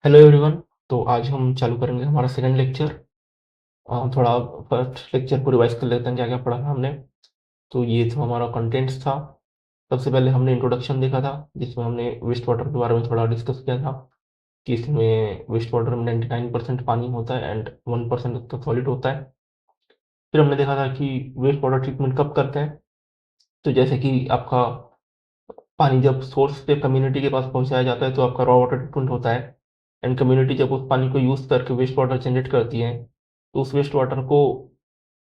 Hello everyone. तो आज हम चालू करेंगे हमारा सेकंड लेक्चर। थोड़ा फर्स्ट लेक्चर को रिवाइज कर लेते हैं क्या क्या पढ़ा था हमने। तो ये तो हमारा कंटेंट्स था। सबसे पहले हमने इंट्रोडक्शन देखा था, जिसमें हमने वेस्ट वाटर के बारे में थोड़ा डिस्कस किया था कि इसमें वेस्ट वाटर में 99% पानी होता है एंड 1% उसका सॉलिड होता है। फिर हमने देखा था कि वेस्ट वाटर ट्रीटमेंट कब करते हैं। तो जैसे कि आपका पानी जब सोर्स से कम्युनिटी के पास पहुंचाया जाता है तो आपका रॉ वाटर ट्रीटमेंट होता है। एंड कम्युनिटी जब उस पानी को यूज़ करके वेस्ट वाटर जनरेट करती है तो उस वेस्ट वाटर को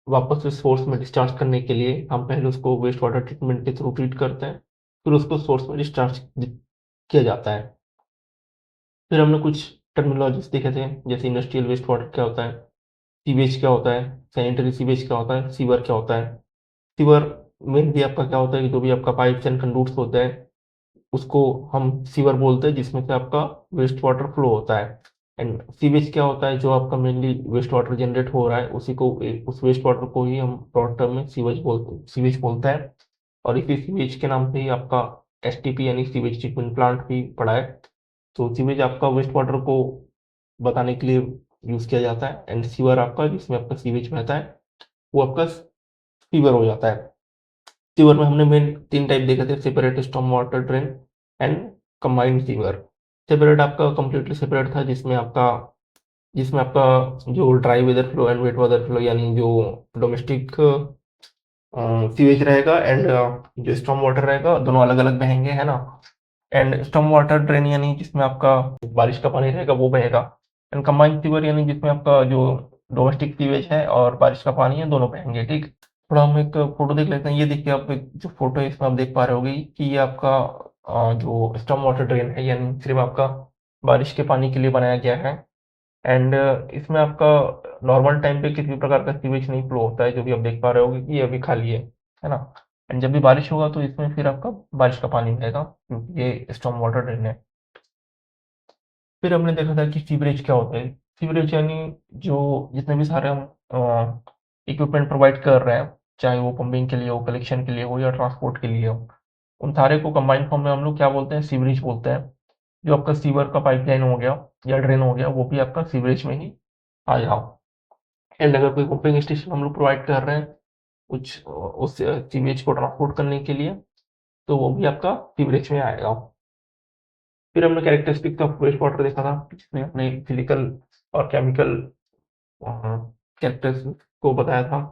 वापस से सोर्स में डिस्चार्ज करने के लिए हम पहले उसको वेस्ट वाटर ट्रीटमेंट के थ्रू ट्रीट करते हैं, फिर उसको सोर्स में डिस्चार्ज किया जाता है। फिर हमने कुछ टर्मिनोलॉजीज देखे थे, जैसे इंडस्ट्रियल वेस्ट वाटर क्या होता है, सीवेज क्या होता है, सैनिटरी सीवेज क्या होता है, सीवर क्या होता है। सीवर मेनली आपका क्या होता है कि जो भी आपका पाइप्स एंड कंडूट्स होते हैं उसको हम सीवर बोलते हैं, जिसमें से आपका वेस्ट वाटर फ्लो होता है। एंड सीवेज क्या होता है, जो आपका मेनली वेस्ट वाटर जनरेट हो रहा है उसी को उस वेस्ट वाटर को ही हम ब्रॉड टर्म में सीवेज बोलते हैं। और इसी सीवेज के नाम से ही आपका एसटीपी यानी सीवेज ट्रीटमेंट प्लांट भी पड़ा है। तो सीवेज आपका वेस्ट वाटर को बताने के लिए यूज किया जाता है एंड सीवर आपका जिसमें आपका सीवेज बहता है वो आपका सीवर हो जाता है। सीवर में हमने मेन 3 टाइप देखे थे, separate storm water drain and combined sewer. Separate आपका कंप्लीटली सेपरेट था, जिसमें आपका जो dry weather flow and wet weather flow यानी जो डोमेस्टिक सीवेज रहेगा एंड जो स्टॉर्म वाटर रहेगा दोनों अलग अलग बहेंगे, है ना। एंड स्टॉर्म वाटर ड्रेन यानी जिसमें आपका बारिश का पानी रहेगा वो बहेगा। एंड कंबाइंड सीवर यानी जिसमें आपका जो डोमेस्टिक सीवेज है और बारिश का पानी है दोनों बहेंगे, ठीक। थोड़ा हम एक फोटो देख लेते हैं। ये देखिए आप एक जो फोटो है इसमें आप देख पा रहे होगे कि ये आपका जो स्टॉर्म वाटर ड्रेन है यानी सिर्फ आपका बारिश के पानी के लिए बनाया गया है। एंड इसमें आपका नॉर्मल टाइम पे किसी भी प्रकार का सीवेज नहीं फ्लो होता है, जो भी आप देख पा रहे होगे कि ये अभी खाली है ना। एंड जब भी बारिश होगा तो इसमें फिर आपका बारिश का पानी रहेगा क्योंकि ये स्टॉर्म वाटर ड्रेन है। फिर हमने देखा था कि सीवरेज क्या होता है। सीवरेज यानी जो जितने भी सारे हम इक्विपमेंट प्रोवाइड कर रहे हैं, चाहे वो पंपिंग के लिए हो, कलेक्शन के लिए हो या ट्रांसपोर्ट के लिए हो, उन सारे को कंबाइंड फॉर्म में हम लोग क्या बोलते हैं, सीवरेज बोलते हैं। जो आपका सीवर का पाइपलाइन हो गया या ड्रेन हो गया वो भी आपका सीवरेज में ही आ जाओ। एंड अगर कोई पंपिंग स्टेशन हम लोग प्रोवाइड कर रहे हैं कुछ उस सीवेज को ट्रांसपोर्ट करने के लिए तो वो भी आपका सीवरेज में आएगा। फिर हमने कैरेक्टरिस्टिक्स ऑफ वेस्ट वाटर देखा था, जिसमें हमने फिजिकल और केमिकल कैरेक्टरिस्टिक्स को बताया था।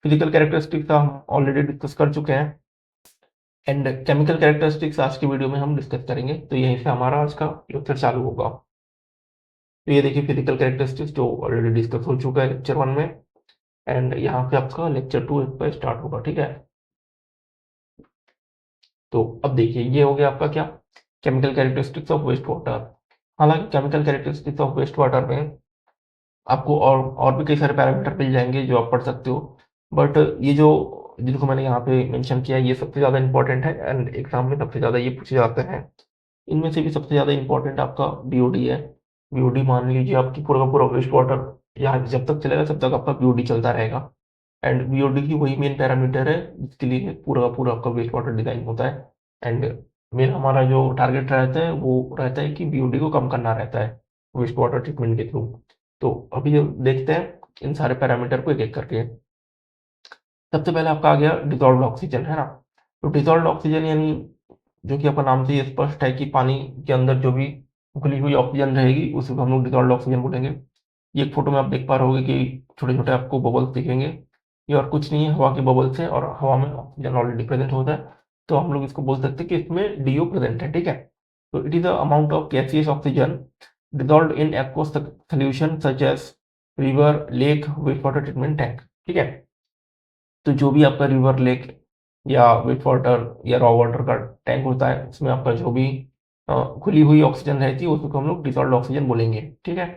फिजिकल कैरेक्टरिस्टिक्स हम ऑलरेडी डिस्कस कर चुके हैं एंड केमिकल कैरेक्टरिस्टिक्स आज की वीडियो में हम डिस्कस करेंगे। तो यहीं से हमारा आज का लेक्चर चालू होगा। तो ये देखिए फिजिकल कैरेक्टरिस्टिक्स जो ऑलरेडी डिस्कस हो चुका है लेक्चर 1 में। एंड यहाँ पे आपका लेक्चर 2 पर स्टार्ट होगा, ठीक है। तो अब देखिए ये हो गया आपका क्या, chemical characteristics of waste water. हालांकि chemical characteristics of waste water में आपको और भी कई सारे पैरामीटर मिल जाएंगे जो आप पढ़ सकते हो, बट ये जो जिनको मैंने यहाँ पे मेंशन किया है ये सबसे ज़्यादा इंपॉर्टेंट है एंड एग्जाम में सबसे ज़्यादा ये पूछे जाते हैं। इनमें से भी सबसे ज़्यादा इंपॉर्टेंट आपका बीओडी है। बीओडी मान लीजिए आपकी पूरा का पूरा वेस्ट वाटर यहाँ जब तक चलेगा तब तक आपका बीओडी चलता रहेगा। एंड बीओडी की वही मेन पैरामीटर है जिसके लिए पूरा का पूरा आपका वेस्ट वाटर डिजाइन होता है। एंड मेन हमारा जो टारगेट रहता है वो रहता है कि बीओडी को कम करना रहता है वेस्ट वाटर ट्रीटमेंट के थ्रू। तो अभी हम देखते हैं इन सारे पैरामीटर को एक एक करके। सबसे पहले आपका आ गया डिजॉल्व्ड ऑक्सीजन, है ना। तो डिजॉल्व्ड ऑक्सीजन यानी जो कि आपका नाम से ये स्पष्ट है कि पानी के अंदर जो भी घुली हुई ऑक्सीजन रहेगी उसी को हम लोग डिजॉल्व्ड ऑक्सीजन बोलेंगे। ये एक फोटो में आप देख पा रहे होगे कि छोटे छोटे आपको बबल्स दिखेंगे, ये और कुछ नहीं है हवा के बबल्स है और हवा में ऑक्सीजन ऑलरेडी प्रेजेंट होता है। तो हम लोग इसको बोल सकते हैं कि इसमें डीओ प्रेजेंट है, ठीक है। तो it is the amount of gaseous oxygen dissolved in aqueous solution such as river, lake, wastewater treatment tank, ठीक है। तो जो भी आपका रिवर, लेक या वेट वाटर या रॉ वाटर का टैंक होता है उसमें आपका जो भी खुली हुई ऑक्सीजन रहती है उसको हम लोग डिसॉल्व्ड ऑक्सीजन बोलेंगे, ठीक है।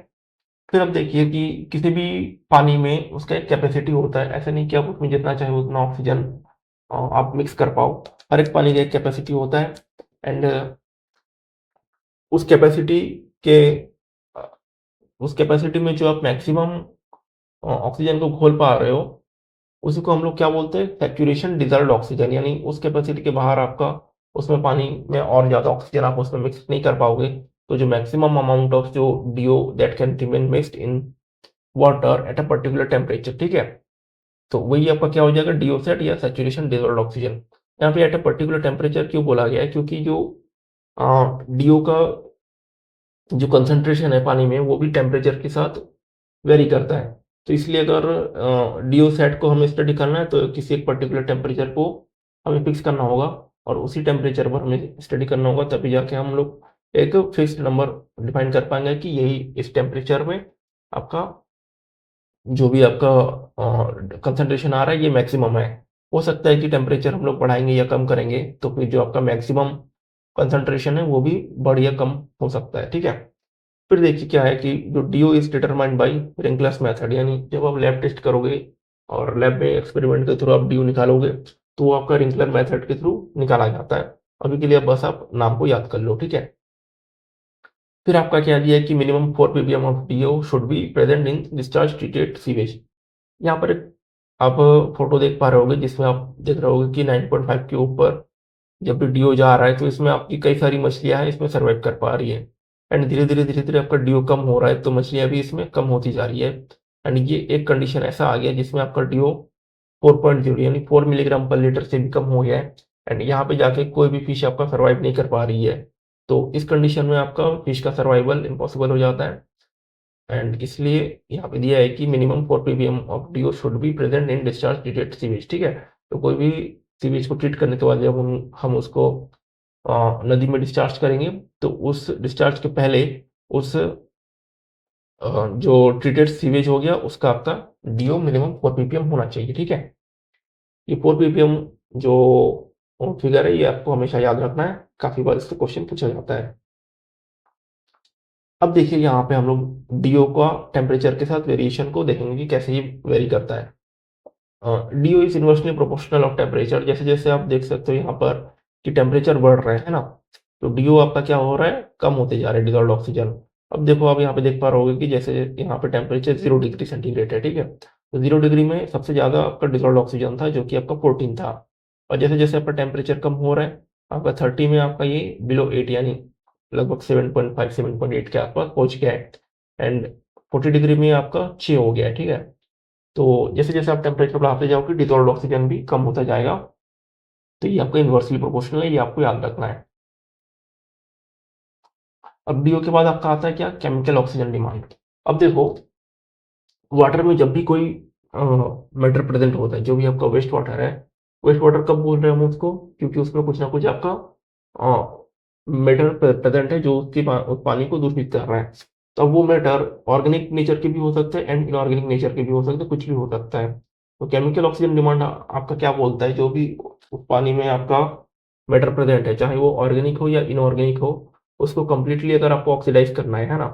फिर अब देखिए कि किसी भी पानी में उसका एक कैपेसिटी होता है, ऐसा नहीं कि आप उसमें जितना चाहे उतना ऑक्सीजन आप मिक्स कर पाओ। हर एक पानी का एक कैपेसिटी होता है एंड उस कैपेसिटी के उस कैपेसिटी में जो आप मैक्सिमम ऑक्सीजन को घोल पा रहे हो उसी को हम लोग क्या बोलते हैं, सैचुरेशन डिजॉल्व्ड ऑक्सीजन। यानी उस कैपेसिटी के बाहर आपका उसमें पानी में और ज़्यादा ऑक्सीजन आप उसमें मिक्स नहीं कर पाओगे। तो जो मैक्सिमम अमाउंट ऑफ जो DO that can remain mixed in water at a particular temperature, ठीक है। तो वही आपका क्या हो जाएगा, DO सेट या सैचुरेशन डिसॉल्व्ड ऑक्सीजन। यहाँ पे एट अ पर्टिकुलर टेम्परेचर क्यों बोला गया है, क्योंकि जो DO का जो कंसंट्रेशन है पानी में वो भी टेम्परेचर के साथ वेरी करता है। तो इसलिए अगर DO सेट को हमें स्टडी करना है तो किसी एक पर्टिकुलर टेम्परेचर को हमें फिक्स करना होगा और उसी टेम्परेचर पर हमें स्टडी करना होगा, तभी जाके हम लोग एक फिक्स्ड नंबर डिफाइन कर पाएंगे कि यही इस टेम्परेचर में आपका जो भी आपका कंसंट्रेशन आ रहा है ये मैक्सिमम है। हो सकता है कि टेम्परेचर हम लोग बढ़ाएंगे या कम करेंगे तो फिर जो आपका मैक्सिमम कंसंट्रेशन है वो भी बढ़ या कम हो सकता है, ठीक है। फिर देखिए क्या है कि जो DO is determined by Winkler's method, यानी जब आप लैब टेस्ट करोगे और लैब में एक्सपेरिमेंट के थ्रू आप DO निकालोगे तो वो आपका रिंकलर मेथड के थ्रू निकाला जाता है। अभी के लिए बस आप नाम को याद कर लो, ठीक है। फिर आपका क्या दिया है कि minimum 4 ppm of DO should be present in discharge treated sewage. यहाँ पर एक आप फोटो देख पा रहे होगे जिसमें आप देख रहे होगे कि 9.5 के ऊपर जब भी DO जा रहा है तो इसमें आपकी कई सारी मछलियां हैं इसमें सर्वाइव कर पा रही है। एंड धीरे धीरे आपका DO कम हो रहा है तो मछलियां भी इसमें कम होती जा रही है। एंड ये एक कंडीशन ऐसा आ गया जिसमें आपका DO 4.0 यानी 4 मिलीग्राम पर लीटर से भी कम हो गया है। एंड यहाँ पे जाके कोई भी फिश आपका सर्वाइव नहीं कर पा रही है। तो इस कंडीशन में आपका फिश का सर्वाइवल इम्पॉसिबल हो जाता है। एंड इसलिए यहाँ पे दिया है कि minimum 4 ppm of DO should be present in discharge treated sewage, ठीक है। तो कोई भी सीवेज को ट्रीट करने के बाद जब हम उसको नदी में डिस्चार्ज करेंगे तो उस डिस्चार्ज के पहले उस जो ट्रीटेड सीवेज हो गया उसका आपका DO मिनिमम 4 ppm होना चाहिए, ठीक है। ये 4 ppm जो फिगर है ये आपको हमेशा याद रखना है, काफी बार इससे क्वेश्चन पूछा जाता है। अब देखिए यहाँ पे हम लोग DO का टेम्परेचर के साथ वेरिएशन को देखेंगे कि कैसे ये वेरी करता है। DO is inversely proportional of temperature. जैसे जैसे आप देख सकते हो यहाँ पर कि टेम्परेचर बढ़ रहा है ना, तो DO आपका क्या हो रहा है, कम होते जा रहा है डिजॉल्व्ड ऑक्सीजन। अब देखो आप यहाँ पे देख पा रहे होगे कि जैसे यहाँ पे टेम्परेचर 0 डिग्री सेंटीग्रेड है, ठीक है। तो 0 डिग्री में सबसे ज्यादा आपका डिजॉल्व्ड ऑक्सीजन था जो कि आपका 14 था। और जैसे जैसे आपका टेम्परेचर कम हो रहा है आपका 30 में आपका ये बिलो 8 यानी लगभग 7.5 7.8 के आसपास पहुंच गया है। एंड 40 डिग्री में आपका 6 हो गया है, ठीक है। तो जैसे जैसे आप टेम्परेचर बढ़ाते जाओगे डिजॉल्व्ड ऑक्सीजन भी कम होता जाएगा। तो ये आपका इन्वर्सली प्रोपोर्शनल है, ये आपको याद रखना है। अब DO के बाद आपका आता है क्या, केमिकल ऑक्सीजन डिमांड। अब देखो वाटर में जब भी कोई मैटर प्रेजेंट होता है, जो भी आपका वेस्ट वाटर है, वेस्ट वाटर कब बोल रहे हैं हम उसको, क्योंकि उसमें कुछ ना कुछ आपका मैटर प्रेजेंट है जो उसके उस पानी को दूषित कर रहा है। तो अब वो मैटर ऑर्गेनिक नेचर के भी हो सकते हैं एंड इनऑर्गेनिक नेचर के भी हो सकते हैं, कुछ भी हो सकता है। तो केमिकल ऑक्सीजन डिमांड आपका क्या बोलता है, जो भी उस पानी में आपका मैटर प्रेजेंट है चाहे वो ऑर्गेनिक हो या इनऑर्गेनिक हो, उसको कंप्लीटली अगर आपको ऑक्सीडाइज करना है ना,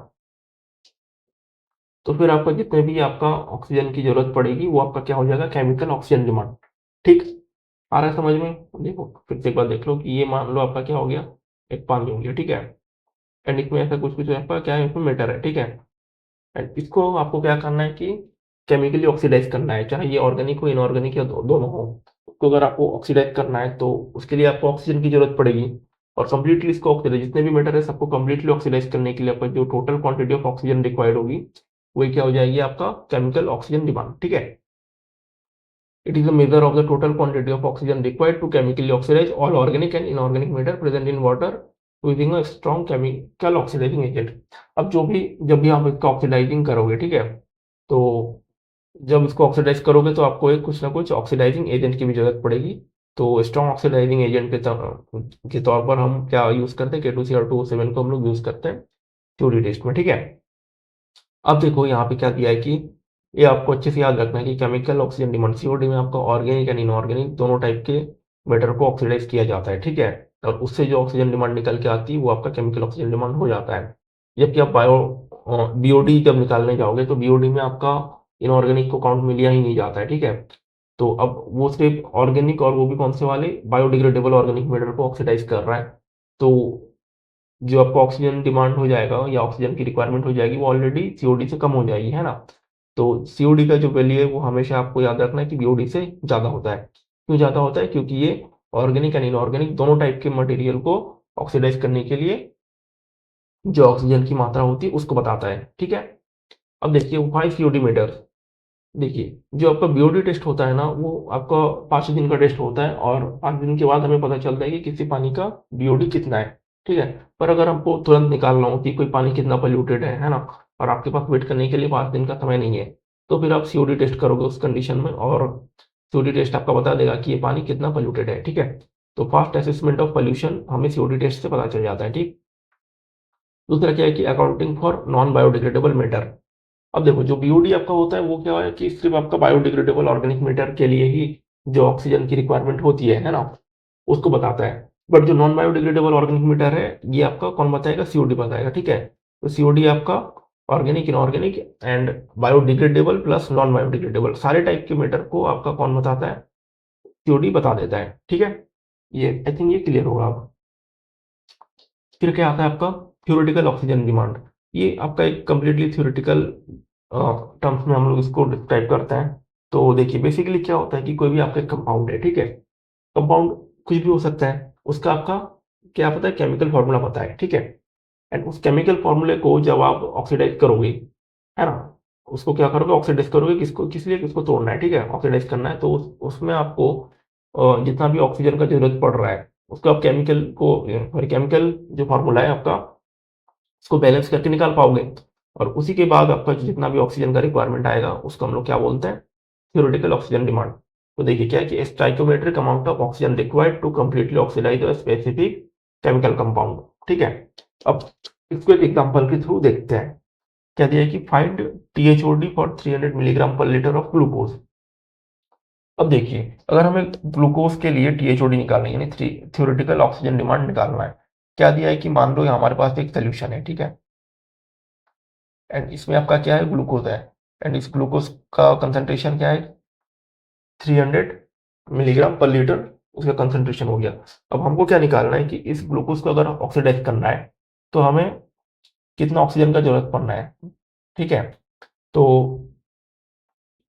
तो फिर आपका जितने भी आपका ऑक्सीजन की जरूरत पड़ेगी वो आपका क्या हो जाएगा, केमिकल ऑक्सीजन डिमांड। ठीक आ रहा है समझ में। देखो फिर से एक बार देख लो कि ये मान लो आपका क्या हो गया, एक पानी हो गया, ठीक है। एंड इसमें ऐसा कुछ कुछ आपका क्या है, इसमें मैटर है, ठीक है। एंड इसको आपको क्या करना है कि केमिकली ऑक्सीडाइज करना है, चाहे ये ऑर्गेनिक हो इनऑर्गेनिक या दोनों हो। तो अगर आपको ऑक्सीडाइज करना है तो उसके लिए आपको ऑक्सीजन की जरूरत पड़ेगी। और कंप्लीटली इसको ऑक्सीडाइज जितने भी मैटर है सबको कंप्लीटली ऑक्सीडाइज करने के लिए आपका जो total quantity of oxygen required होगी वही क्या हो जाएगी, आपका केमिकल ऑक्सीजन डिमांड, ठीक है। It is a measure of the total quantity of oxygen required to chemically oxidise all organic and inorganic matter present in water using a strong chemical oxidising agent. अब जब भी आप इसका oxidising करोगे, ठीक है, तो जब इसको ऑक्सीडाइज करोगे तो आपको एक कुछ ना कुछ ऑक्सीडाइजिंग एजेंट की भी जरूरत पड़ेगी। तो स्ट्रॉन्ग ऑक्सीडाइजिंग एजेंट के तौर पर हम क्या यूज करते हैं, K2Cr2O7 को हम लोग यूज करते हैं थ्योरी टेस्ट में, ठीक है। अब देखो यहाँ पे क्या दिया है कि ये आपको अच्छे से याद रखना है कि केमिकल ऑक्सीजन डिमांड COD में आपका ऑर्गेनिक एंड इनऑर्गेनिक दोनों टाइप के मैटर को ऑक्सीडाइज किया जाता है, ठीक है। और उससे जो ऑक्सीजन डिमांड निकल के आती है वो आपका केमिकल ऑक्सीजन डिमांड हो जाता है। जबकि आप BOD जब निकालने जाओगे तो BOD में आपका इनऑर्गेनिक को काउंट में लिया ही नहीं जाता है, ठीक है। तो अब वो सिर्फ ऑर्गेनिक और वो भी कौन से वाले बायोडिग्रेडेबल ऑर्गेनिक मैटर को ऑक्सीडाइज कर रहा है। तो जो आपको ऑक्सीजन डिमांड हो जाएगा या ऑक्सीजन की रिक्वायरमेंट हो जाएगी वो ऑलरेडी COD से कम हो जाएगी, है ना। तो COD का जो वैल्यू है वो हमेशा आपको याद रखना है कि BOD से ज़्यादा होता है। क्यों ज़्यादा होता है, क्योंकि ये ऑर्गेनिक एंड इनऑर्गेनिक दोनों टाइप के मटेरियल को ऑक्सीडाइज करने के लिए जो ऑक्सीजन की मात्रा होती है उसको बताता है, ठीक है। अब देखिए व्हाई सीओडी मैटर्स। देखिए, जो आपका बीओडी टेस्ट होता है ना, वो आपका 5 दिन का टेस्ट होता है और 5 दिन के बाद हमें पता चलता है कि किसी पानी का बीओडी कितना है, ठीक है। पर अगर हमको तुरंत निकालना हो कि कोई पानी कितना पॉल्यूटेड है ना, और आपके पास वेट करने के लिए 5 दिन का समय नहीं है, तो फिर आप सीओडी टेस्ट करोगे उस कंडीशन में, और सीओडी टेस्ट आपका बता देगा कि ये पानी कितना पॉल्यूटेड है, ठीक है। तो फास्ट असेसमेंट ऑफ पॉल्यूशन हमें सीओडी टेस्ट से पता चल जाता है, ठीक। दूसरा क्या है कि accounting for non biodegradable matter. अब देखो, जो बीओडी आपका होता है वो क्या है कि सिर्फ आपका बायोडिग्रेडेबल ऑर्गेनिक मैटर के लिए ही जो ऑक्सीजन की रिक्वायरमेट होती है ना, उसको बताता है। बट जो नॉन बायोडिग्रेडेबल ऑर्गेनिक मैटर है, ये आपका कौन बताएगा? सीओडी बताएगा, ठीक है। तो सीओडी आपका organic, inorganic and biodegradable plus non biodegradable सारे टाइप के मैटर को आपका कौन बताता है? सीओडी बता देता है, ठीक है। ये आई थिंक ये क्लियर होगा अब। फिर क्या आता है आपका थ्योरेटिकल ऑक्सीजन डिमांड। ये आपका एक कंप्लीटली थ्योरेटिकल टर्म्स में हम लोग इसको डिस्क्राइब करते हैं। तो देखिए बेसिकली क्या होता है कि कोई भी आपका कंपाउंड है, ठीक है। कंपाउंड कुछ भी हो सकता है, उसका आपका क्या पता है? केमिकल फॉर्मूला पता है, ठीक है। एंड उस केमिकल फॉर्मूले को जब आप ऑक्सीडाइज करोगे, है ना, उसको क्या करोगे? ऑक्सीडाइज करोगे, किसको, किस लिए? किसको तोड़ना है, ठीक है, ऑक्सीडाइज करना है। तो उसमें आपको जितना भी ऑक्सीजन का जरूरत पड़ रहा है, उसको आप केमिकल को, सॉरी, केमिकल जो फॉर्मूला है आपका, उसको बैलेंस करके निकाल पाओगे। और उसी के बाद आपका जितना भी ऑक्सीजन का रिक्वायरमेंट आएगा, उसको हम लोग क्या बोलते हैं? Theoretical oxygen demand. तो देखिए क्या है कि stoichiometric amount of oxygen required to completely oxidise a specific chemical compound, ठीक है। अब इसको एक एग्जांपल के थ्रू देखते हैं। क्या दिया है कि फाइंड टीएचओडी फॉर 300 मिलीग्राम पर लीटर ऑफ ग्लूकोज। अब देखिए, अगर हमें ग्लूकोज के लिए टीएचओडी निकालना है, यानी थ्योरेटिकल ऑक्सीजन डिमांड निकालना है, क्या दिया है कि मान लो हमारे पास एक सोल्यूशन है, ठीक है। एंड इसमें आपका क्या है? ग्लूकोज है। एंड इस ग्लूकोज का कंसंट्रेशन क्या है? 300 मिलीग्राम पर लीटर उसका कंसंट्रेशन हो गया। अब हमको क्या निकालना है कि इस ग्लूकोज को अगर ऑक्सीडाइज करना है, तो हमें कितना ऑक्सीजन का जरूरत पड़ना है, ठीक है। तो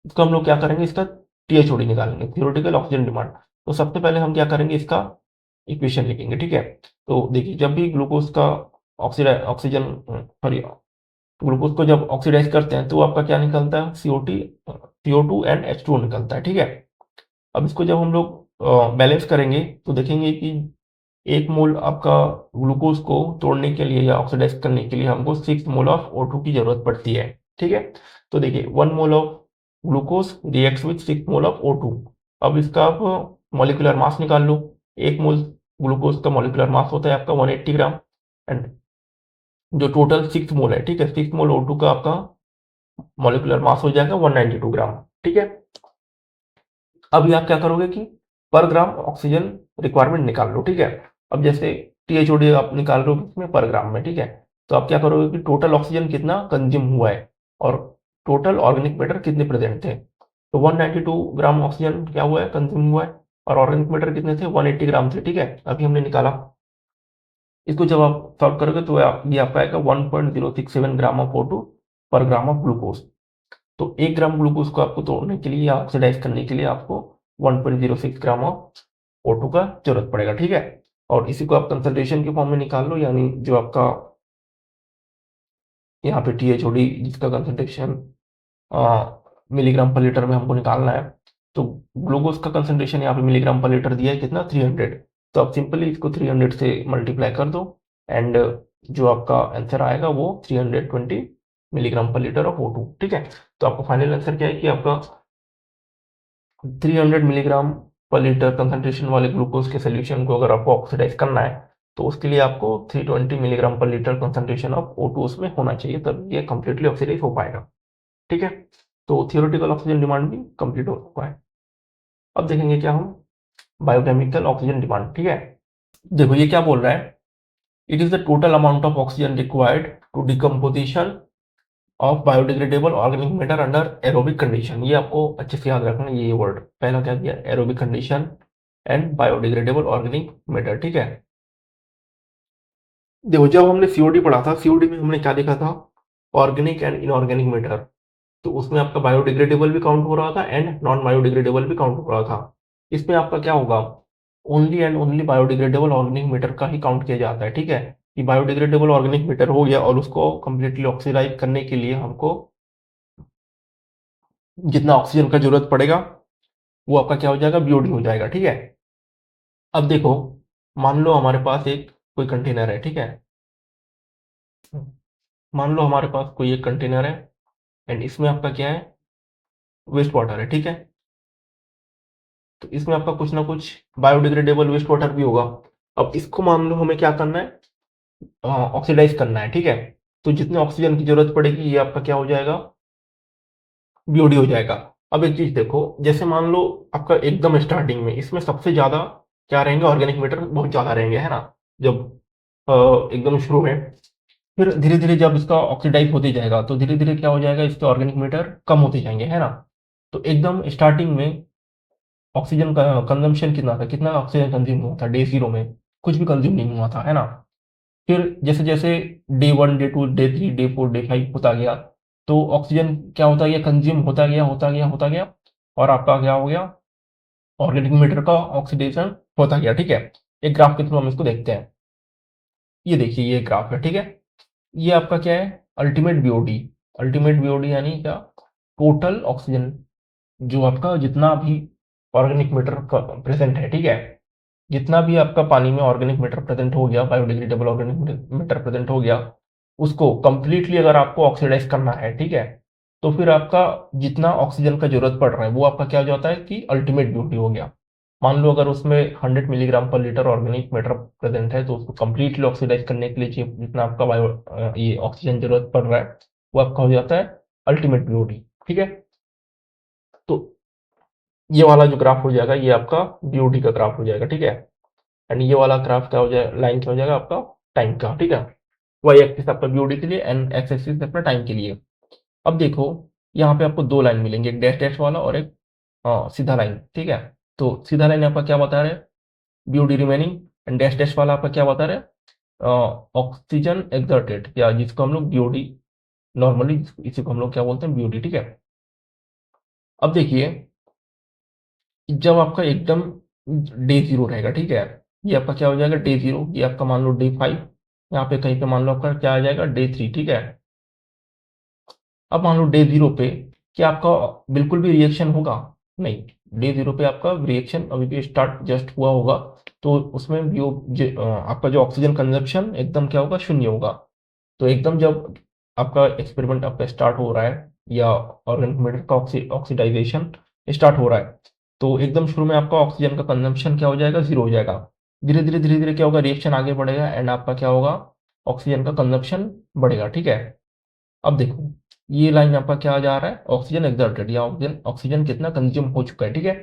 इसको हम लोग क्या करेंगे? इसका टीएचओडी निकालेंगे, थ्योरेटिकल ऑक्सीजन डिमांड। तो सबसे पहले हम क्या करेंगे? इसका इक्वेशन लिखेंगे, ठीक है। तो देखिए, जब भी ग्लूकोज का ऑक्सीजन, सॉरी, ग्लूकोज को जब ऑक्सीडाइज करते हैं तो आपका क्या निकलता है? CO2 एंड H2O निकलता है, ठीक है। अब इसको जब हम लोग बैलेंस करेंगे तो देखेंगे कि 1 मोल आपका ग्लूकोज को तोड़ने के लिए या ऑक्सीडाइज करने के लिए हमको 6 मोल ऑफ O2 की जरूरत पड़ती है, ठीक है। तो देखिए 1 mole of glucose reacts with 6 mole of O2। अब इसका आप मॉलिक्यूलर मास निकाल लो। 1 मोल ग्लूकोज का मॉलिक्यूलर मास होता है आपका 180 ग्राम, एंड जो टोटल 6 मोल है, ठीक है, 6 मोल O2 का आपका मॉलिक्यूलर मास हो जाएगा 192 ग्राम, ठीक है। अभी आप क्या करोगे कि पर ग्राम ऑक्सीजन रिक्वायरमेंट निकाल लो, ठीक है। अब जैसे टीएचओडी आप निकाल रहे हो किसमें? पर ग्राम में, ठीक है। तो आप क्या करोगे कि टोटल ऑक्सीजन कितना कंज्यूम हुआ है और टोटल ऑर्गेनिक मैटर कितने प्रेजेंट थे। तो 192 ग्राम ऑक्सीजन क्या हुआ है? कंज्यूम हुआ है। और ऑर्गेनिक मैटर कितने थे? 180 ग्राम थे, ठीक है। अभी हमने निकाला। इसको जब आप सॉल्व करोगे तो ये आपका आएगा 1.067 ग्राम ऑफ O2 पर ग्राम ऑफ ग्लूकोज। तो 1 ग्राम ग्लूकोज को आपको तोड़ने के लिए या ऑक्सीडाइज करने के लिए आपको 1.06 ग्राम ऑफ O2 का जरूरत पड़ेगा, ठीक है। और इसी को आप कंसंट्रेशन के फॉर्म में निकाल लो, यानी जो आपका यहाँ पे THOD जिसका कंसंट्रेशन मिलीग्राम पर लीटर में हमको निकालना है। तो ग्लूकोज का कंसंट्रेशन यहाँ पे मिलीग्राम पर लीटर दिया है कितना? 300। तो आप सिंपली इसको 300 से मल्टीप्लाई कर दो, एंड जो आपका आंसर आएगा वो 320 मिलीग्राम पर लीटर ऑफ O2, ठीक है। तो आपका फाइनल आंसर क्या है कि आपका 300 मिलीग्राम पर लीटर कंसंट्रेशन वाले ग्लूकोज के सोल्यूशन को अगर आपको ऑक्सीडाइज करना है, तो उसके लिए आपको 320 मिलीग्राम पर लीटर कंसंट्रेशन ऑफ O2 उसमें होना चाहिए, तब ये कंप्लीटली ऑक्सीडाइज हो पाएगा, ठीक है। तो थियोरेटिकल ऑक्सीजन डिमांड भी कंप्लीट हो चुका है। अब देखेंगे क्या हम? बायोकेमिकल ऑक्सीजन डिमांड, ठीक है। देखो ये क्या बोल रहा है? It is the total amount of oxygen required to decomposition of biodegradable organic matter under aerobic condition. ये आपको अच्छे से याद रखना है, ये वर्ड पहला क्या दिया? Aerobic condition and biodegradable organic matter, ठीक है। देखो जब हमने सीओडी पढ़ा था, सीओडी में हमने क्या देखा था? Organic and inorganic matter. तो उसमें आपका बायोडिग्रेडेबल भी काउंट हो रहा था एंड नॉन बायोडिग्रेडेबल भी काउंट हो रहा था। इसमें आपका क्या होगा? Only and only biodegradable organic matter का ही काउंट किया जाता है, ठीक है। कि बायोडिग्रेडेबल ऑर्गेनिक मैटर हो गया और उसको कंप्लीटली ऑक्सीडाइज करने के लिए हमको जितना ऑक्सीजन का जरूरत पड़ेगा वो आपका क्या हो जाएगा, बीओडी हो जाएगा। ठीक है, अब देखो, मान लो हमारे पास एक कोई कंटेनर है। ठीक है, मान लो हमारे पास कोई एक कंटेनर है एंड इसमें आपका क्या है, वेस्ट वाटर है। ठीक है, तो इसमें आपका कुछ ना कुछ बायोडिग्रेडेबल वेस्ट वाटर भी होगा। अब इसको मान लो हमें क्या करना है, ऑक्सीडाइज करना है। ठीक है, तो जितने ऑक्सीजन की जरूरत पड़ेगी ये आपका क्या हो जाएगा, बीओडी हो जाएगा। अब एक चीज देखो, जैसे मान लो आपका एकदम स्टार्टिंग में इसमें सबसे ज्यादा क्या रहेंगे, ऑर्गेनिक मैटर बहुत ज्यादा रहेंगे, है ना, जब एकदम शुरू में। फिर धीरे धीरे जब इसका ऑक्सीडाइज होते जाएगा तो धीरे धीरे क्या हो जाएगा, इसके ऑर्गेनिक मैटर कम होते जाएंगे, है ना। तो एकदम स्टार्टिंग में ऑक्सीजन का कंजम्पशन कितना था, कितना ऑक्सीजन कंज्यूम हुआ था डे जीरो में, कुछ भी कंज्यूम नहीं हुआ था, है ना। फिर जैसे जैसे day one, day two, day three, day four, day five होता गया तो ऑक्सीजन क्या होता गया, कंज्यूम होता गया, होता गया, होता गया, और आपका क्या हो गया, ऑर्गेनिक मैटर का ऑक्सीडेशन होता गया। ठीक है, एक ग्राफ के थ्रू हम इसको देखते हैं। ये देखिए, ये ग्राफ है। ठीक है, ये आपका क्या है, अल्टीमेट बीओडी। अल्टीमेट बीओडी यानी क्या, टोटल ऑक्सीजन जो आपका जितना भी ऑर्गेनिक मैटर प्रेजेंट है। ठीक है, जितना भी आपका पानी में ऑर्गेनिक मैटर प्रेजेंट हो गया, बायोडिग्रेडेबल ऑर्गेनिक मैटर प्रेजेंट हो गया, उसको कंप्लीटली अगर आपको ऑक्सीडाइज करना है। ठीक है, तो फिर आपका जितना ऑक्सीजन का जरूरत पड़ रहा है वो आपका क्या हो जाता है कि अल्टीमेट ब्यूटी हो गया। मान लो अगर उसमें 100 मिलीग्राम पर लीटर ऑर्गेनिक मैटर प्रेजेंट है तो उसको कंप्लीटली ऑक्सीडाइज करने के लिए जितना आपका ये ऑक्सीजन जरूरत पड़ रहा है वो आपका हो जाता है अल्टीमेट ब्यूटी। ठीक है, तो ये वाला जो ग्राफ हो जाएगा ये आपका ब्यूटी का ग्राफ हो जाएगा। ठीक है, एंड ये वाला ग्राफ क्या हो जाएगा, लाइन क्या हो जाएगा आपका टाइम का। ठीक है, वाई एक्सिस आपका बीओडी के लिए एंड एक्स एक्सिस अपना टाइम के लिए। अब देखो, यहाँ पे आपको दो लाइन मिलेंगे, एक डैश डैश वाला और एक सीधा लाइन। ठीक है, तो सीधा लाइन आपका क्या बता रहे हैं, BOD remaining, and dash dash वाला आपका क्या बता रहे हैं, ऑक्सीजन एक्सर्टेड, या जिसको हम लोग बीओडी नॉर्मली, इसी को हम लोग क्या बोलते हैं, बीओडी। ठीक है, अब देखिए, जब आपका एकदम डे जीरो रहेगा, ठीक है, ये आपका क्या हो जाएगा डे जीरो, ये आपका मान लो डे फाइव, यहाँ पे कहीं पे मान लो आपका क्या आ जाएगा डे थ्री। ठीक है, अब मान लो डे जीरो पे क्या आपका बिल्कुल भी रिएक्शन होगा, नहीं, डे जीरो पे आपका रिएक्शन अभी भी स्टार्ट जस्ट हुआ होगा, तो उसमें भी आपका जो ऑक्सीजन कंजप्शन एकदम क्या होगा, शून्य होगा। तो एकदम जब आपका एक्सपेरिमेंट आपका स्टार्ट हो रहा है या ऑर्गेनिक मैटर का ऑक्सीडाइजेशन स्टार्ट हो रहा है तो एकदम शुरू में आपका ऑक्सीजन का कंजम्पशन क्या हो जाएगा, जीरो हो जाएगा। धीरे धीरे धीरे धीरे क्या होगा, रिएक्शन आगे बढ़ेगा एंड आपका क्या होगा, ऑक्सीजन का कंजम्पशन बढ़ेगा। ठीक है, अब देखो, ये लाइन आपका क्या जा रहा है, ऑक्सीजन एक्सर्टेड, या ऑक्सीजन ऑक्सीजन कितना कंज्यूम हो चुका है। ठीक है,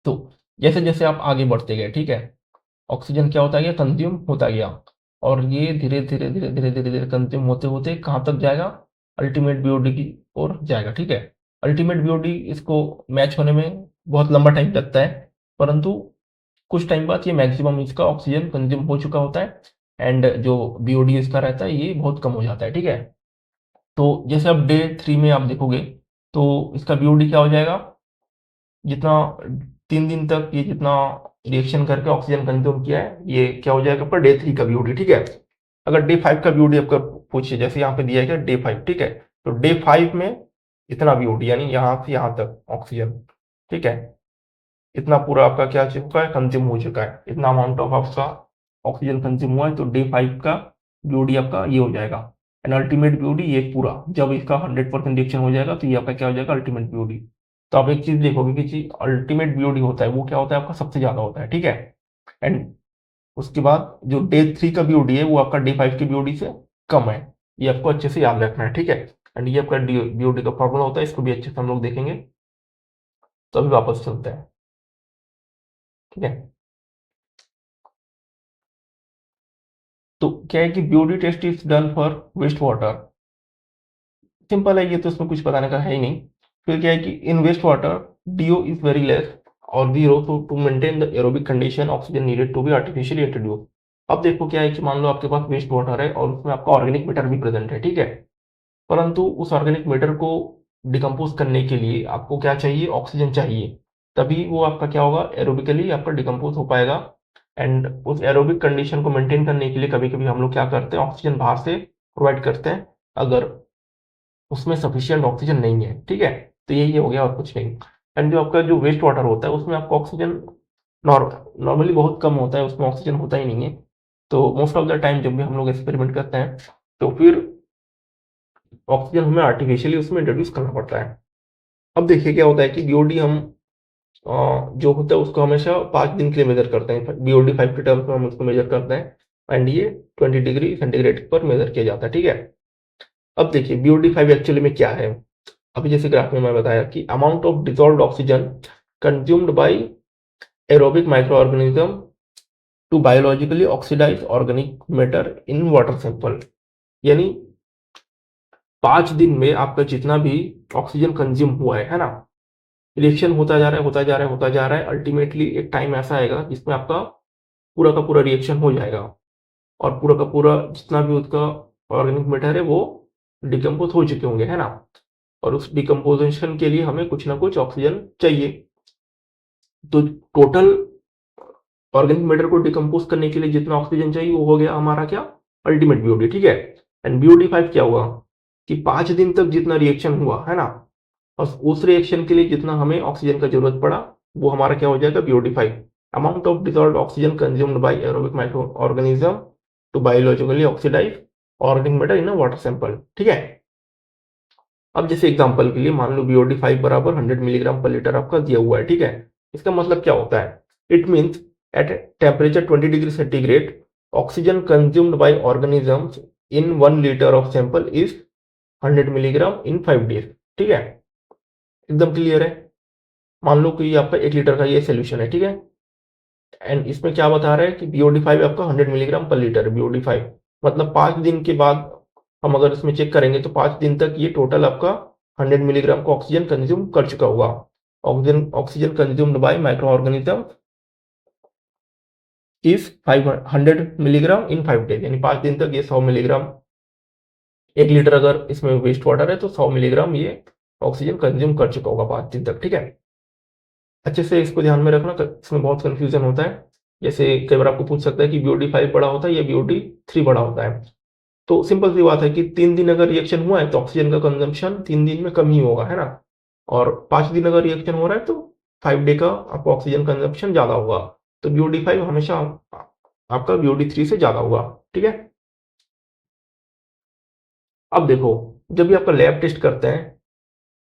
तो जैसे जैसे आप आगे बढ़ते गए, ठीक है, ऑक्सीजन क्या होता गया, कंज्यूम होता गया, और ये धीरे धीरे धीरे धीरे धीरे धीरे कंज्यूम होते होते कहाँ तक जाएगा, अल्टीमेट बीओडी की ओर जाएगा। ठीक है, अल्टीमेट बीओडी इसको मैच होने में बहुत लंबा टाइम लगता है, परंतु कुछ टाइम बाद ये मैक्सिमम इसका ऑक्सीजन कंज्यूम हो चुका होता है एंड जो बीओडी इसका रहता है ये बहुत कम हो जाता है। ठीक है, तो जैसे अब डे थ्री में आप देखोगे तो इसका बीओडी क्या हो जाएगा, जितना 3 दिन तक ये जितना रिएक्शन करके ऑक्सीजन कंज्यूम किया है ये क्या हो जाएगा पर डे थ्री का बीओडी। ठीक है, अगर डे फाइव का बीओडी आपका पूछिए, जैसे यहाँ पे दिया गया डे फाइव, ठीक है, तो डे फाइव में इतना बीओडी यानी यहाँ से यहाँ तक ऑक्सीजन, ठीक है, इतना पूरा आपका क्या चुका है, कंज्यूम हो चुका है, इतना अमाउंट ऑफ आपका ऑक्सीजन कंज्यूम हुआ है, तो डे फाइव का बीओडी आपका ये हो जाएगा। एंड अल्टीमेट बीओडी ये पूरा जब इसका 100% रिएक्शन हो जाएगा तो ये आपका क्या हो जाएगा, अल्टीमेट बीओडी। तो आप एक चीज देखोगे कि चीज अल्टीमेट बीओडी होता है वो क्या होता है आपका सबसे ज्यादा होता है। ठीक है, एंड उसके बाद जो डे थ्री का बीओडी है वो आपका डे फाइव के बीओडी से कम है, ये आपको अच्छे से याद रखना है। ठीक है, एंड ये आपका बीओडी का फॉर्मूला होता है, इसको भी अच्छे से हम लोग देखेंगे। तो अभी वापस चलते हैं। ठीक है, तो क्या है कि BOD test is done for waste water, simple है ये, तो इसमें कुछ बताने का है ही नहीं। फिर क्या है कि in waste water DO is very less और जीरो, तो to maintain the aerobic condition oxygen needed to be artificially introduce. अब देखो क्या है कि मान लो आपके पास वेस्ट वाटर है और उसमें आपका ऑर्गेनिक मैटर भी प्रेजेंट है। ठीक है, परंतु उस ऑर्गेनिक मैटर को डिकम्पोज करने के लिए आपको क्या चाहिए, ऑक्सीजन चाहिए, तभी वो आपका क्या होगा, एरोबिकली आपका डिकम्पोज हो पाएगा एंड उस एरोबिक कंडीशन को मेंटेन करने के लिए कभी-कभी हम लोग क्या करते हैं, ऑक्सीजन बाहर से प्रोवाइड करते हैं, अगर उसमें सफिशिएंट ऑक्सीजन नहीं है, ठीक है? तो यही हो गया और कुछ नहीं। एंड जो आपका जो वेस्ट वाटर होता है उसमें आपका ऑक्सीजन नॉर्मली बहुत कम होता है, उसमें ऑक्सीजन होता ही नहीं है। तो मोस्ट ऑफ द टाइम जब भी हम लोग एक्सपेरिमेंट करते हैं तो फिर ऑक्सीजन हमें आर्टिफिशियली उसमें इंट्रोड्यूस करना पड़ता है। अब देखिए क्या होता है कि बीओडी हम जो होता है उसको हमेशा 5 दिन के लिए मेजर करते हैं। बीओडी 5 के टर्म्स में हम उसको मेजर करते हैं एंड ये 20 डिग्री सेंटीग्रेड पर मेजर किया जाता है, ठीक है? अब देखिए बीओडी 5 एक्चुअली में क्या है? अभी जैसे ग्राफ में मैं बताया कि amount of dissolved oxygen consumed by aerobic micro organism to biologically oxidise organic matter in water sample. यानी 5 दिन में आपका जितना भी ऑक्सीजन कंज्यूम हुआ है ना, रिएक्शन होता जा रहा है, होता जा रहा है, होता जा रहा है, अल्टीमेटली एक टाइम ऐसा आएगा जिसमें आपका पूरा का पूरा रिएक्शन हो जाएगा और पूरा का पूरा जितना भी उसका ऑर्गेनिक मैटर है वो डिकम्पोज हो चुके होंगे, है ना? और उस डिकम्पोजिशन के लिए हमें कुछ ना कुछ ऑक्सीजन चाहिए। तो टोटल ऑर्गेनिक मैटर को डिकम्पोज करने के लिए जितना ऑक्सीजन चाहिए वो हो गया हमारा क्या, अल्टीमेट बीओडी, ठीक है? एंड बीओडी 5 क्या हुआ कि 5 दिन तक जितना रिएक्शन हुआ है ना, और उस रिएक्शन के लिए जितना हमें ऑक्सीजन का जरूरत पड़ा वो हमारा क्या हो जाएगा, BOD 5। Amount of dissolved oxygen consumed by aerobic micro organism to biologically oxidise organic matter in a water sample, ठीक है? अब जैसे एग्जांपल के लिए मान लो बीओडी 5 बराबर 100 मिलीग्राम पर लीटर आपका दिया हुआ है, ठीक है? इसका मतलब क्या होता है? It means at temperature 20 degree centigrade oxygen consumed bye organisms in 1 litre of sample is 100 milligram in 5 days, ठीक है? एकदम क्लियर है। मान लो कि ये आपका 1 लीटर का ये सोल्यूशन है, ठीक है? एंड इसमें क्या बता रहा है कि बीओडी 5 आपका 100 मिलीग्राम पर लीटर है, बीओडी 5 मतलब 5 दिन के बाद हम अगर इसमें चेक करेंगे तो 5 दिन तक ये टोटल आपका 100 मिलीग्राम का ऑक्सीजन कंज्यूम कर चुका होगा। Oxygen oxygen consumed bye micro organism is 500 milligram in 5 days, यानी 5 दिन तक ये 100 मिलीग्राम, 1 लीटर अगर इसमें वेस्ट वाटर है तो 100 मिलीग्राम ये ऑक्सीजन कंज्यूम कर चुका होगा 5 दिन तक, ठीक है? अच्छे से इसको ध्यान में रखना, इसमें बहुत कंफ्यूजन होता है। जैसे कई बार आपको पूछ सकता है कि बीओडी 5 बड़ा होता है या बीओडी 3 बड़ा होता है। तो सिंपल सी बात है कि 3 दिन अगर रिएक्शन हुआ है तो ऑक्सीजन का कंजम्पशन 3 दिन में कम ही होगा, है ना? और 5 दिन अगर रिएक्शन हो रहा है तो 5 डे का आपको ऑक्सीजन कंजम्पशन ज़्यादा होगा। तो बीओडी 5 हमेशा आपका बीओडी 3 से ज़्यादा होगा, ठीक है? अब देखो, जब भी आपका लैब टेस्ट करते हैं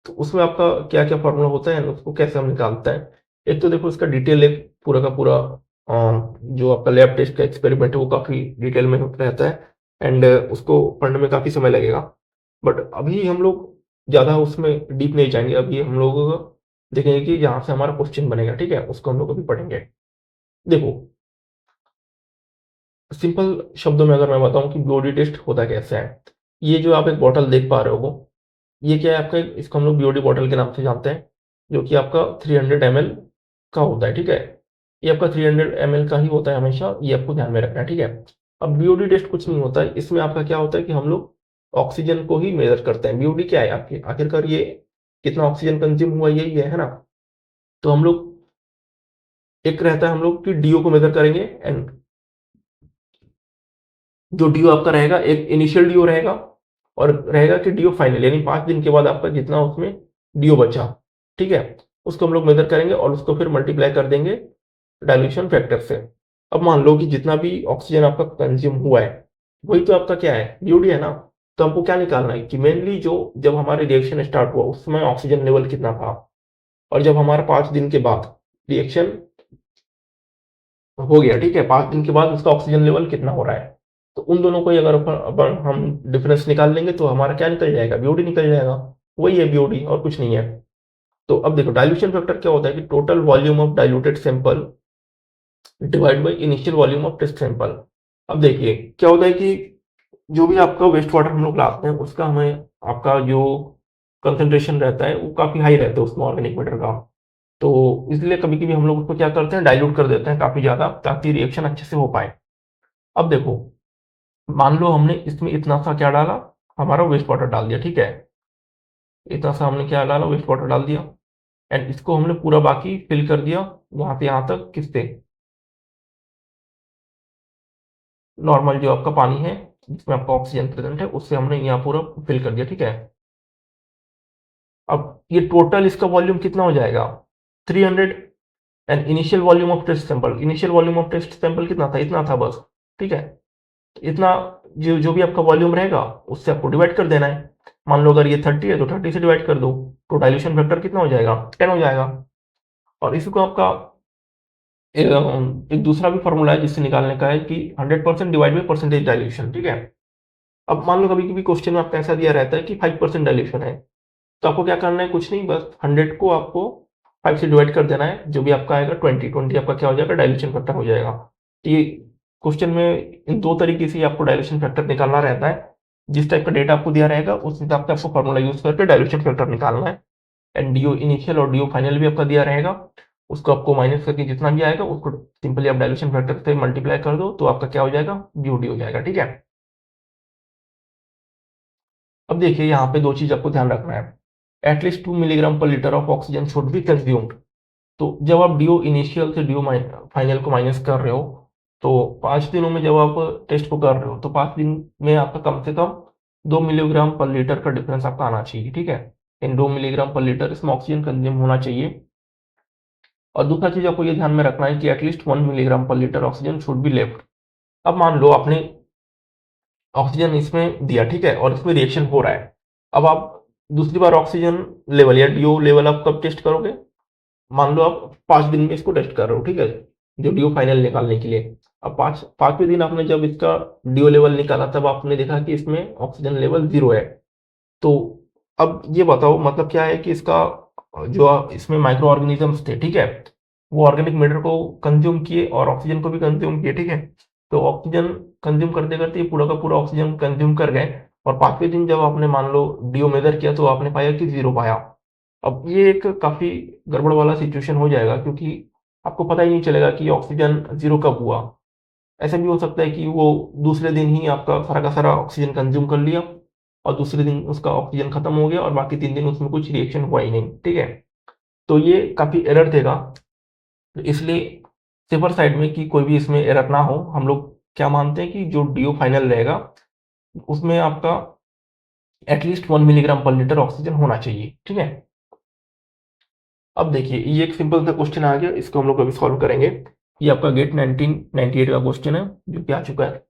तो उसमें आपका क्या-क्या फ़ॉर्मूला होता है, उसको कैसे हम निकालते हैं? एक तो देखो इसका डिटेल एक पूरा का पूरा जो आपका लैब टेस्ट का एक्सपेरिमेंट है वो काफ़ी डिटेल में रहता है एंड उसको पढ़ने में काफ़ी समय लगेगा। बट अभी हम लोग ज़्यादा उसमें डीप नहीं जाएँगे, अभी हम लोग देखेंगे कि जहाँ से हमारा क्वेश्चन बनेगा, ठीक है? उसको हम लोग अभी पढ़ेंगे। देखो, सिंपल शब्दों में अगर मैं बताऊँ कि बॉडी टेस्ट होता कैसे है? ये जो आप एक बॉटल देख पा रहे हो, ये क्या है आपका, इसको हम लोग बीओडी बॉटल के नाम से जानते हैं, जो कि आपका 300 ml का होता है, ठीक है? ये आपका 300 ml का ही होता है हमेशा, ये आपको ध्यान में रखना है, ठीक है? अब बीओडी टेस्ट कुछ नहीं होता है, इसमें आपका क्या होता है कि हम लोग ऑक्सीजन को ही मेजर करते हैं। बीओडी क्या है आपकी, आखिरकार ये कितना ऑक्सीजन कंज्यूम हुआ यही है ना? तो हम लोग एक रहता है हम लोग कि डीओ को मेजर करेंगे एंड जो डीओ आपका रहेगा एक इनिशियल डीओ रहेगा और रहेगा कि डीओ फाइनल, यानी 5 दिन के बाद आपका जितना उसमें डीओ बचा, ठीक है? उसको हम लोग मेजर करेंगे और उसको फिर मल्टीप्लाई कर देंगे डाइल्यूशन फैक्टर से। अब मान लो कि जितना भी ऑक्सीजन आपका कंज्यूम हुआ है वही तो आपका क्या है, बीओडी है ना? तो हमको क्या निकालना है कि मेनली जो जब हमारे रिएक्शन स्टार्ट हुआ उस समय ऑक्सीजन लेवल कितना था और जब हमारा 5 दिन के बाद रिएक्शन हो गया, ठीक है? 5 दिन के बाद उसका ऑक्सीजन लेवल कितना हो रहा है, तो उन दोनों को ही अगर अपन हम डिफरेंस निकाल लेंगे तो हमारा क्या निकल जाएगा, बीओडी निकल जाएगा। वही है बीओडी और कुछ नहीं है। तो अब देखो डाइल्यूशन फैक्टर क्या होता है कि total volume of diluted sample divide by initial volume of test sample. अब देखिए क्या होता है कि जो भी आपका वेस्ट वाटर हम लोग लाते हैं उसका हमें आपका जो कंसंट्रेशन रहता है वो काफ़ी हाई रहता है उसमें ऑर्गेनिक मैटर का। तो इसलिए कभी-कभी हम लोग उसको क्या करते हैं, डाइल्यूट कर देते हैं काफ़ी ज़्यादा ताकि रिएक्शन अच्छे से हो पाए। अब देखो, मान लो हमने इसमें इतना सा क्या डाला, हमारा वेस्ट वाटर डाल दिया, ठीक है? इतना सा हमने क्या डाला, वेस्ट वाटर डाल दिया एंड इसको हमने पूरा बाकी फिल कर दिया यहाँ से यहाँ तक किससे, नॉर्मल जो आपका पानी है जिसमें आपका ऑक्सीजन प्रेजेंट है उससे हमने यहाँ पूरा फिल कर दिया, ठीक है। अब ये टोटल इसका वॉल्यूम कितना हो जाएगा 300 and initial volume of test sample, initial volume of test sample कितना था, इतना था बस, ठीक है। इतना जो जो भी आपका वॉल्यूम रहेगा उससे आपको डिवाइड कर देना है। मान लो अगर ये 30 है तो 30 से डिवाइड कर दो, तो डाइल्यूशन फैक्टर कितना हो जाएगा 10 हो जाएगा। और इसी को आपका एक दूसरा भी फॉर्मूला है जिससे निकालने का है कि 100% डिवाइड बाई परसेंटेज डाइल्यूशन, ठीक है। अब मान लो कभी कभी क्वेश्चन में आपका ऐसा दिया रहता है कि 5% डाइल्यूशन है, तो आपको क्या करना है, कुछ नहीं, बस 100 को आपको 5 से डिवाइड कर देना है, जो भी आपका आएगा 20 आपका क्या हो जाएगा डाइल्यूशन फैक्टर हो जाएगा। तो ये क्वेश्चन में इन दो तरीके से आपको डाइल्यूशन फैक्टर निकालना रहता है। जिस टाइप का डेटा आपको दिया रहेगा उस हिसाब से आपको फॉर्मूला यूज करके डाइल्यूशन फैक्टर निकालना है। एंड डीओ इनिशियल और डीओ फाइनल भी आपका दिया रहेगा, उसको आपको माइनस करके जितना भी आएगा उसको सिंपली आप डाइल्यूशन फैक्टर से मल्टीप्लाई कर दो, तो आपका क्या हो जाएगा बीओडी हो जाएगा, ठीक है। अब देखिए यहाँ पे दो चीज आपको ध्यान रखना है, एटलीस्ट 2 मिलीग्राम पर litre of oxygen should be consumed. तो जब आप डीओ इनिशियल से डीओ फाइनल को माइनस कर रहे हो, तो 5 दिनों में जब आप टेस्ट को कर रहे हो तो 5 दिन में आपका कम से कम 2 मिलीग्राम पर लीटर का डिफरेंस आपका आना चाहिए, ठीक है। इन 2 मिलीग्राम पर लीटर इसमें ऑक्सीजन कंज्यूम होना चाहिए। और दूसरा चीज आपको ये ध्यान में रखना है कि एटलीस्ट 1 मिलीग्राम पर litre oxygen should be left. अब मान लो आपने ऑक्सीजन इसमें दिया, ठीक है, और इसमें रिएक्शन हो रहा है। अब आप दूसरी बार ऑक्सीजन लेवल या डीओ लेवल आप कब टेस्ट करोगे, मान लो आप 5 दिन में इसको टेस्ट कर रहे हो, ठीक है, जो डीओ फाइनल निकालने के लिए। अब पांचवें दिन आपने जब इसका डीओ लेवल निकाला तब आपने देखा कि इसमें ऑक्सीजन लेवल 0 है। तो अब ये बताओ मतलब क्या है कि इसका जो इसमें माइक्रो ऑर्गेनिजम्स थे, ठीक है, वो ऑर्गेनिक मैटर को कंज्यूम किए और ऑक्सीजन को भी कंज्यूम किए, ठीक है। तो ऑक्सीजन कंज्यूम करते करते ये पूरा का पूरा ऑक्सीजन कंज्यूम कर गए, और 5वें दिन जब आपने मान लो डीओ मेजर किया तो आपने पाया कि 0 पाया। अब ये एक काफी गड़बड़ वाला सिचुएशन हो जाएगा, क्योंकि आपको पता ही नहीं चलेगा कि ऑक्सीजन 0 कब हुआ। ऐसा भी हो सकता है कि वो दूसरे दिन ही आपका सारा का सारा ऑक्सीजन कंज्यूम कर लिया और दूसरे दिन उसका ऑक्सीजन खत्म हो गया और बाकी 3 दिन उसमें कुछ रिएक्शन हुआ ही नहीं, ठीक है। तो ये काफी एरर देगा। तो इसलिए सेफर साइड में कि कोई भी इसमें एरर ना हो, हम लोग क्या मानते हैं कि जो डीओ फाइनल रहेगा उसमें आपका एटलीस्ट 1 मिलीग्राम पर लीटर ऑक्सीजन होना चाहिए, ठीक है। अब देखिए ये एक सिंपल सा क्वेश्चन आ गया, इसको हम लोग अभी सॉल्व करेंगे। ये आपका गेट 1998 का क्वेश्चन है जो कि आ चुका है।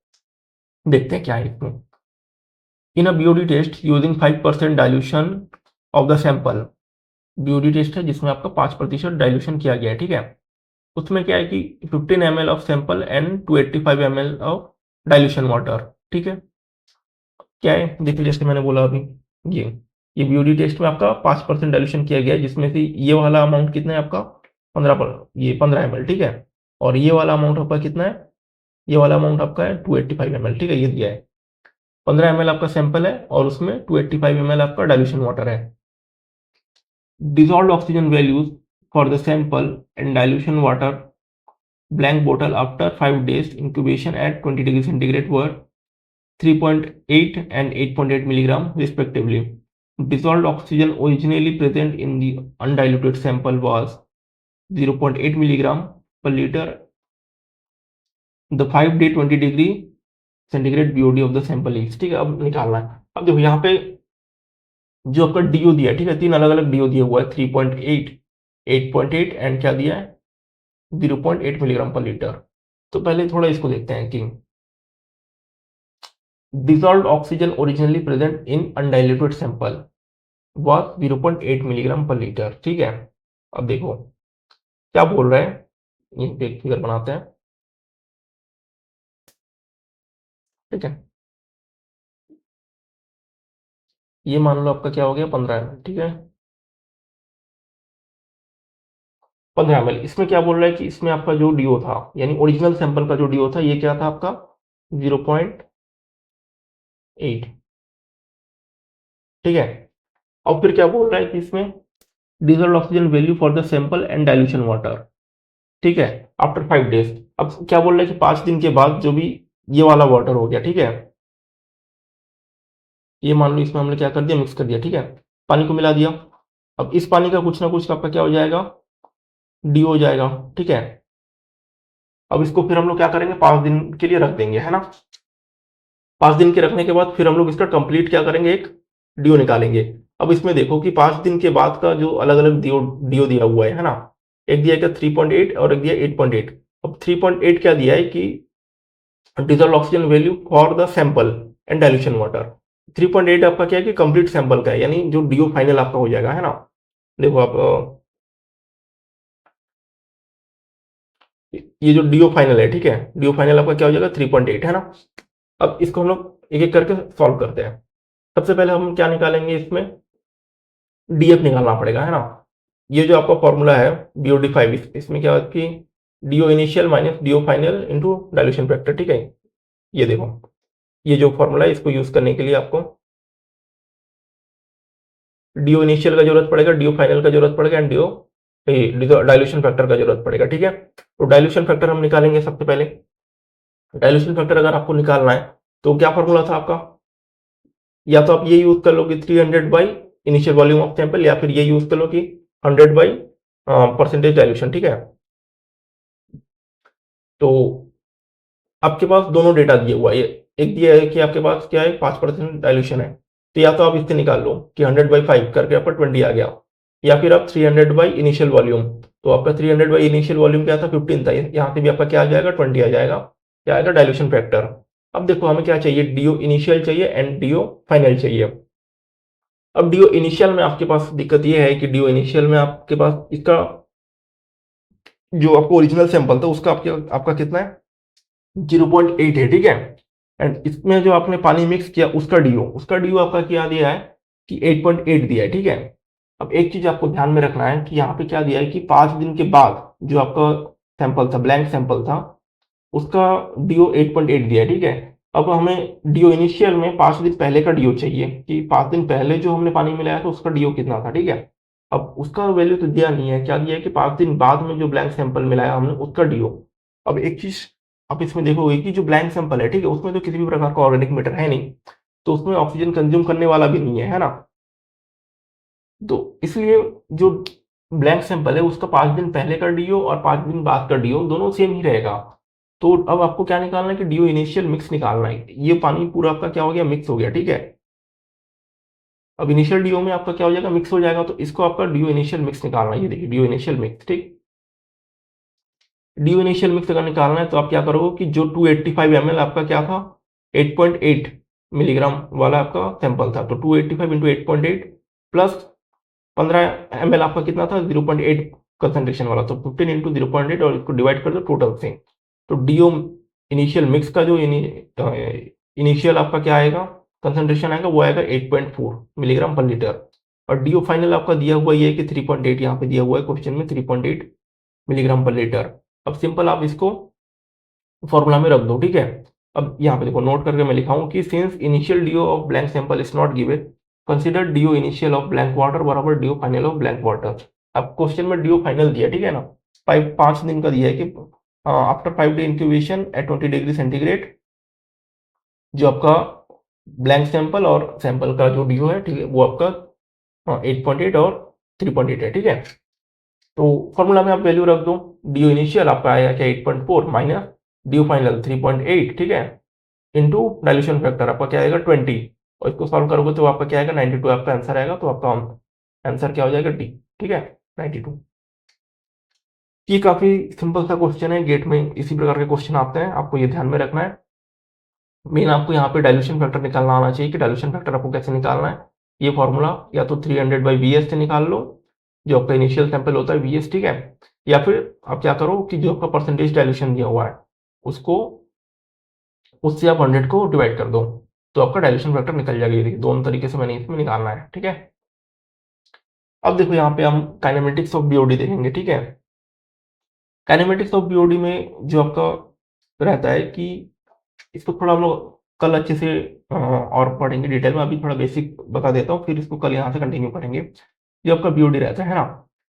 देखते हैं क्या है इसमें। In a BOD test using 5% dilution of the sample, BOD test है जिसमें आपका 5% डाइल्यूशन किया गया है, ठीक है। उसमें क्या है कि 15 ml of sample and 285 ml of dilution water, ठीक है। क्या है देखिए, जैसे मैंने बोला अभी, ये ये बीओडी टेस्ट में आपका 5% डाइल्यूशन किया गया है, जिसमें से ये वाला अमाउंट कितना है आपका 15 ml, ठीक है। और ये वाला अमाउंट आपका कितना है, ये वाला अमाउंट आपका है 285 ml, ठीक है, ये दिया है। 15 ml आपका सैंपल है और उसमें 285 ml आपका डाइल्यूशन वाटर है। Dissolved oxygen values for the sample and dilution water blank bottle after 5 days incubation at 20 degrees centigrade were 3.8 and 8.8 milligram respectively. Dissolved oxygen originally present in the undiluted sample was 0.8 milligram per liter. The 5-day 20 degree centigrade BOD of the sample is, ठीक है। अब निकालना है। अब देखो यहाँ पे जो आपका डीओ दिया है, ठीक है, 3 अलग अलग डीओ दिया हुआ है, 3.8, 8.8 एंड क्या दिया है 0.8 मिलीग्राम पर लीटर। तो पहले थोड़ा इसको देखते हैं कि dissolved oxygen originally present in undiluted sample was 0.8 milligram पर लीटर, ठीक है। अब देखो क्या बोल रहा है, ये पे एक फिगर बनाते हैं, ठीक है। ये मान लो आपका क्या हो गया 15 ml, ठीक है, 15 ml। इसमें क्या बोल रहा है कि इसमें आपका जो डीओ था यानी ओरिजिनल सैंपल का जो डीओ था ये क्या था आपका 0.8, ठीक है। और फिर क्या बोल रहा है कि इसमें dissolve oxygen value for the sample and dilution water, ठीक है, आफ्टर 5 डेज। अब क्या बोल रहा है कि 5 दिन के बाद जो भी ये वाला वाटर हो गया, ठीक है, ये मान लो इसमें हमने क्या कर दिया मिक्स कर दिया, ठीक है, पानी को मिला दिया। अब इस पानी का कुछ ना कुछ आपका क्या हो जाएगा डी हो जाएगा, ठीक है। अब इसको फिर हम लोग क्या करेंगे, 5 दिन के लिए रख देंगे, है ना। 5 दिन के रखने के बाद फिर हम लोग इसका कंप्लीट क्या करेंगे, एक डीओ निकालेंगे। अब इसमें देखो कि 5 दिन के बाद का जो अलग-अलग डीओ दिया हुआ है ना? एक दिया है 3.8 और एक दिया है 8.8। अब 3.8 क्या दिया है कि dissolved oxygen value for the sample and dilution water. 3.8 आपका क्या है कि कंप्लीट सैंपल का है, यानी जो डीओ फाइनल आपका हो जाएगा, है ना। देखो आप ये जो डीओ फाइनल है, ठीक है, डीओ फाइनल आपका क्या हो जाएगा 3.8, है ना। अब इसको हम लोग एक एक करके सॉल्व करते हैं। सबसे पहले हम क्या निकालेंगे, इसमें डीएफ निकालना पड़ेगा, है ना। ये जो आपका फॉर्मूला है बीओडी 5, इसमें क्या है कि DO initial minus DO final into dilution factor, ठीक है। ये देखो, ये जो फॉर्मूला है इसको यूज करने के लिए आपको डीओ इनिशियल का जरूरत पड़ेगा, डीओ फाइनल का जरूरत पड़ेगा एंड डीओ डाइल्यूशन फैक्टर का जरूरत पड़ेगा, ठीक है। तो डाइल्यूशन फैक्टर हम निकालेंगे सबसे पहले। डाइल्यूशन फैक्टर अगर आपको निकालना है तो क्या फॉर्मूला था आपका, या तो आप ये यूज कर लो कि 300 by initial volume of sample, या फिर ये यूज कर लो कि 100 बाई परसेंटेज डाइल्यूशन, ठीक है। तो आपके पास दोनों डेटा दिए हुआ है, एक दिया है कि आपके पास क्या है 5% डाइल्यूशन है, तो या तो आप इससे निकाल लो कि 100/5 करके आपका 20 आ गया, या फिर आप 300 बाई इनिशियल वॉल्यूम, तो आपका 300 बाई इनिशियल वॉल्यूम क्या था 15 था, यहाँ से भी आपका क्या आ जाएगा 20 आ जाएगा, क्या आएगा डाइल्यूशन फैक्टर। अब देखो हमें क्या चाहिए, डीओ इनिशियल चाहिए एंड डीओ फाइनल चाहिए। अब डीओ इनिशियल में आपके पास दिक्कत ये है कि डीओ इनिशियल में आपके पास इसका जो आपको ओरिजिनल सैंपल था उसका आपका कितना है 0.8 है, ठीक है। एंड इसमें जो आपने पानी मिक्स किया उसका डीओ आपका क्या दिया है कि 8.8 दिया है, ठीक है। अब एक चीज आपको ध्यान में रखना है कि यहाँ पे क्या दिया है कि 5 दिन के बाद जो आपका सैंपल था, ब्लैंक सैंपल था, उसका डीओ 8.8 दिया है, ठीक है। अब हमें डीओ इनिशियल में 5 दिन पहले का डीओ चाहिए कि 5 दिन पहले जो हमने पानी मिलाया था उसका डीओ कितना था, ठीक है। अब उसका वैल्यू तो दिया नहीं है, क्या दिया है कि 5 दिन बाद में जो ब्लैंक सैंपल मिलाया हमने उसका डीओ। अब एक चीज आप इसमें देखोगे कि जो ब्लैंक सैंपल है, ठीक है, उसमें तो किसी भी प्रकार का ऑर्गेनिक मैटर है नहीं, तो उसमें ऑक्सीजन कंज्यूम करने वाला भी नहीं है ना। तो इसलिए जो ब्लैंक सैंपल है उसका 5 दिन पहले का डीओ और 5 दिन बाद का डीओ दोनों सेम ही रहेगा। तो अब आपको क्या निकालना है कि डीओ इनिशियल मिक्स निकालना है, ये पानी पूरा आपका क्या हो गया मिक्स हो गया, ठीक है। अब इनिशियल डीओ में आपका क्या हो जाएगा मिक्स हो जाएगा, तो इसको आपका डीओ इनिशियल मिक्स निकालना है, ये देखिए डीओ इनिशियल मिक्स, ठीक। डीओ इनिशियल मिक्स अगर निकालना है तो आप क्या करोगे कि जो 285 ml आपका क्या था 8.8 मिलीग्राम वाला आपका सैंपल था, तो 285 इंटू 8.8 प्लस 15 ml आपका कितना था 0.8 कंसंट्रेशन वाला, तो 15 इंटू 0.8 और इसको डिवाइड कर दो टोटल से। तो डीओ इनिशियल मिक्स का जो इनिशियल आपका क्या आएगा कंसंट्रेशन आएगा वो आएगा 8.4 मिलीग्राम पर लीटर, और डीओ फाइनल आपका दिया हुआ ये है कि 3.8, यहाँ पे दिया हुआ है क्वेश्चन में 3.8 मिलीग्राम पर लीटर। अब सिंपल आप इसको फॉर्मूला में रख दो, ठीक है। अब यहाँ पे देखो नोट करके मैं लिखा हूँ कि since initial DO of blank sample is not given, consider DO initial of blank water बराबर DO final of blank water. अब क्वेश्चन में डीओ फाइनल दिया, ठीक है ना, 5 दिन का दिया है कि after 5 day incubation at 20 degree centigrade जो आपका ब्लैंक सैंपल और सैंपल का जो डीओ है, ठीक है, वो आपका 8.8 और 3.8 है, ठीक है। तो फॉर्मूला में आप वैल्यू रख दो, डीओ इनिशियल आपका आएगा क्या 8.4 माइनस डीओ फाइनल 3.8, ठीक है, इंटू डाइल्यूशन फैक्टर आपका क्या आएगा 20, और इसको सॉल्व करोगे तो आपका क्या आएगा 92 आपका आंसर आएगा, तो आपका आंसर क्या हो जाएगा डी, ठीक है 92। ये काफी सिंपल सा क्वेश्चन है, गेट में इसी प्रकार के क्वेश्चन आते हैं, आपको ये ध्यान में रखना है। मेन आपको यहाँ पे डाइल्यूशन फैक्टर निकालना आना चाहिए कि डाइल्यूशन फैक्टर आपको कैसे निकालना है। ये फॉर्मूला या तो 300 बाई वीएस से निकाल लो, जो आपका इनिशियल सैंपल होता है वीएस, ठीक है, या फिर आप क्या करो कि जो आपका परसेंटेज डाइल्यूशन दिया हुआ है उसको उससे आप 100 को डिवाइड कर दो, तो आपका डाइल्यूशन फैक्टर निकल जाएगा। ये देखिए दोनों तरीके से मैंने इसमें निकालना है, ठीक है। अब देखो यहाँ पे हम काइनेमेटिक्स ऑफ बीओडी देखेंगे, ठीक है। काइनेमेटिक्स ऑफ बीओडी में जो आपका रहता है कि इसको थोड़ा हम लोग कल अच्छे से और पढ़ेंगे डिटेल में, अभी थोड़ा बेसिक बता देता हूँ, फिर इसको कल यहाँ से कंटिन्यू करेंगे। ये आपका बीओडी रहता है ना,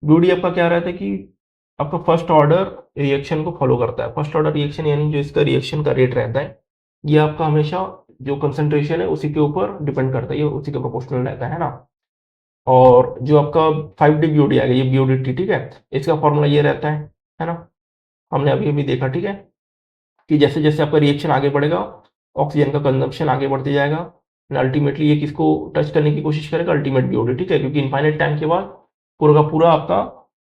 बीओडी आपका क्या रहता है कि आपका फर्स्ट ऑर्डर रिएक्शन को फॉलो करता है। फर्स्ट ऑर्डर रिएक्शन यानी जो इसका रिएक्शन का रेट रहता है ये आपका हमेशा जो कंसंट्रेशन है उसी के ऊपर डिपेंड करता है, ये उसी के प्रोपोर्शनल रहता है ना। और जो आपका 5D बीओडी आएगा ये बीओडी टी, ठीक है, इसका फॉर्मूला ये रहता है ना। हमने अभी-अभी देखा, ठीक है? कि जैसे-जैसे आपका रिएक्शन आगे बढ़ेगा, ऑक्सीजन का कंजम्पशन आगे बढ़ते जाएगा एंड अल्टीमेटली ये किसको टच करने की कोशिश करेगा? अल्टीमेट बीओडी, ठीक है? क्योंकि इनफाइनाइट टाइम के बाद पूरा का पूरा आपका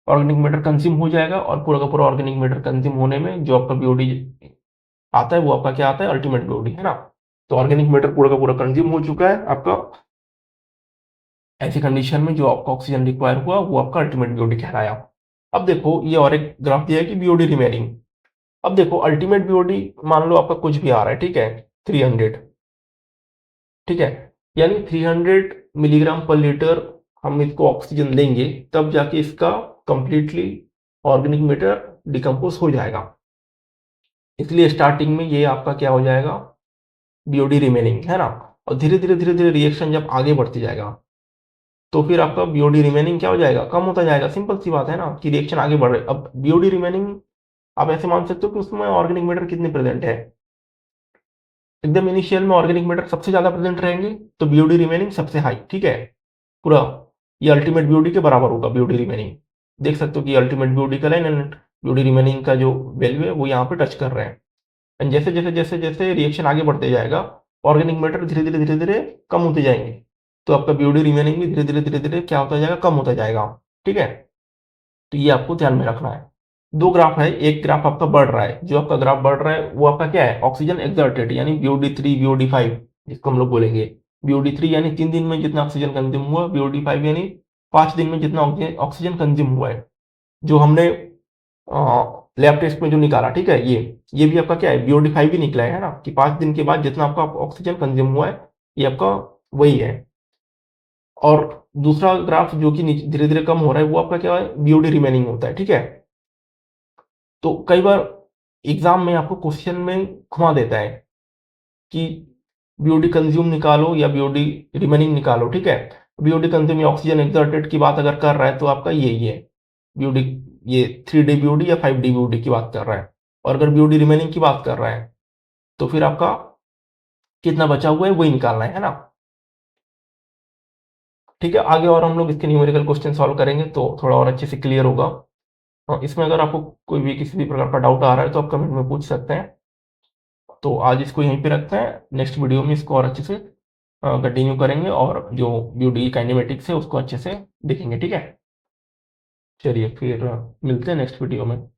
ऑर्गेनिक मैटर कंज्यूम हो जाएगा और पूरा का पूरा ऑर्गेनिक मैटर कंज्यूम होने में जो आपका बीओडी आता है वो आपका क्या आता है? अल्टीमेट बीओडी, है ना? तो ऑर्गेनिक मैटर पूरा का पूरा कंज्यूम हो चुका है आपका। ऐसी कंडीशन में जो आपका ऑक्सीजन रिक्वायर हुआ वो आपका अल्टीमेट बीओडी कहलाया। अब देखो ये और एक ग्राफ दिया है कि बीओडी रिमेनिंग। अब देखो अल्टीमेट बीओडी मान लो आपका कुछ भी आ रहा है, ठीक है? 300, ठीक है? यानी 300 मिलीग्राम पर लीटर हम इसको ऑक्सीजन देंगे तब जाके इसका कंप्लीटली ऑर्गेनिक मैटर डिकम्पोज हो जाएगा। इसलिए स्टार्टिंग में ये आपका क्या हो जाएगा? बीओडी रिमेनिंग, है ना? और धीरे-धीरे रिएक्शन जब आगे बढ़ती जाएगा तो फिर आपका बीओडी रिमेनिंग क्या हो जाएगा? कम होता जाएगा। सिंपल सी बात है ना कि रिएक्शन आगे बढ़ रहे। अब बीओडी रिमेनिंग आप ऐसे मान सकते हो कि उसमें ऑर्गेनिक मैटर कितने प्रेजेंट है। एकदम इनिशियल में ऑर्गेनिक मैटर सबसे ज्यादा प्रेजेंट रहेंगे तो बीओडी रिमेनिंग सबसे हाई, ठीक है? पूरा ये अल्टीमेट बीओडी के बराबर होगा बीओडी रिमेनिंग। देख सकते हो कि अल्टीमेट बीओडी का लाइन एंड बीओडी रिमेनिंग का जो वैल्यू है वो यहाँ पे टच कर रहे हैं। एंड जैसे रिएक्शन आगे बढ़ते जाएगा ऑर्गेनिक मैटर धीरे धीरे कम होते जाएंगे तो आपका बीओडी रिमेनिंग भी धीरे धीरे क्या होता जाएगा? कम होता जाएगा, ठीक है? तो ये आपको ध्यान में रखना है। दो ग्राफ है, एक ग्राफ आपका बढ़ रहा है, जो आपका ग्राफ बढ़ रहा है वो आपका क्या है? ऑक्सीजन एक्सर्टेड यानी बीओडी 3 बीओडी 5 जिसको हम लोग बोलेंगे। बीओडी 3 यानी 3 दिन में जितना ऑक्सीजन कंज्यूम हुआ, बीओडी 5 यानी 5 दिन में जितना ऑक्सीजन कंज्यूम हुआ है। जो हमने लैब टेस्ट में जो निकाला, ठीक है? ये भी आपका क्या है? बीओडी 5 ही निकला है ना कि 5 दिन के बाद जितना आपका ऑक्सीजन कंज्यूम हुआ है ये आपका वही है। और दूसरा ग्राफ जो कि धीरे धीरे कम हो रहा है वो आपका क्या है? बीओडी रिमेनिंग होता है, ठीक है? तो कई बार एग्जाम में आपको क्वेश्चन में घुमा देता है कि बीओडी कंज्यूम निकालो या बीओडी रिमेनिंग निकालो, ठीक है? बीओडी कंज्यूम या ऑक्सीजन एक्सर्टेड की बात अगर कर रहा है तो आपका ये है बीओडी, ये 3D बीओडी या 5D बीओडी की बात कर रहा है। और अगर बीओडी रिमेनिंग की बात कर रहा है तो फिर आपका कितना बचा हुआ है वही निकालना है ना? ठीक है, आगे और हम लोग इसके न्यूमेरिकल क्वेश्चन सॉल्व करेंगे तो थोड़ा और अच्छे से क्लियर होगा। इसमें अगर आपको कोई भी किसी भी प्रकार का डाउट आ रहा है तो आप कमेंट में पूछ सकते हैं। तो आज इसको यहीं पे रखते हैं, नेक्स्ट वीडियो में इसको और अच्छे से कंटिन्यू करेंगे और जो बीओडी काइनेमेटिक्स है उसको अच्छे से देखेंगे, ठीक है? चलिए फिर मिलते हैं नेक्स्ट वीडियो में।